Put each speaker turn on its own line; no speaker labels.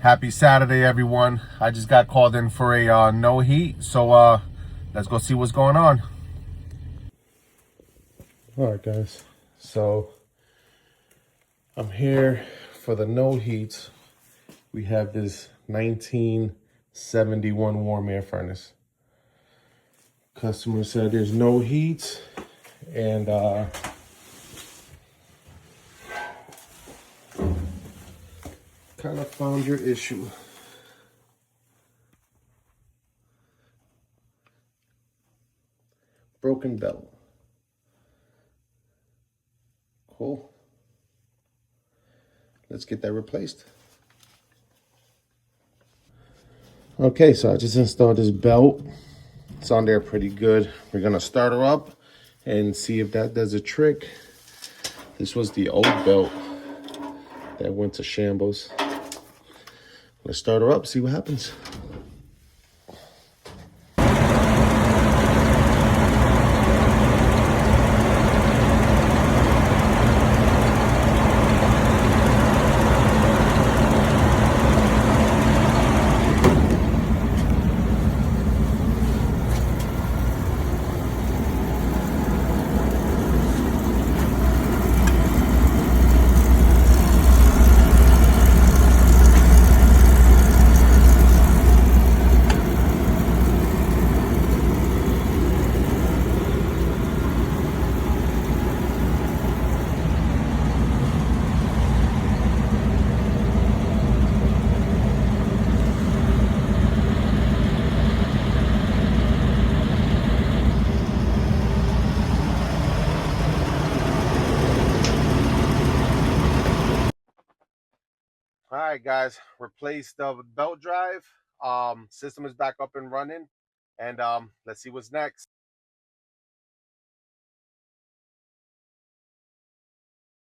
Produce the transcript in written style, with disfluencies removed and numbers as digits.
Happy Saturday, everyone. I just got called in for a no heat, so let's go see what's going on. All right, guys. So I'm here for the no heat. We have this 1971 warm air furnace. Customer said there's no heat, and kind of found your issue. Broken belt. Cool. Let's get that replaced. Okay, so I just installed this belt. It's on there pretty good. We're gonna start her up and see if that does a trick. This was the old belt that went to shambles. Let's start her up, see what happens. All right, guys, replaced the belt drive. System is back up and running, and let's see what's next.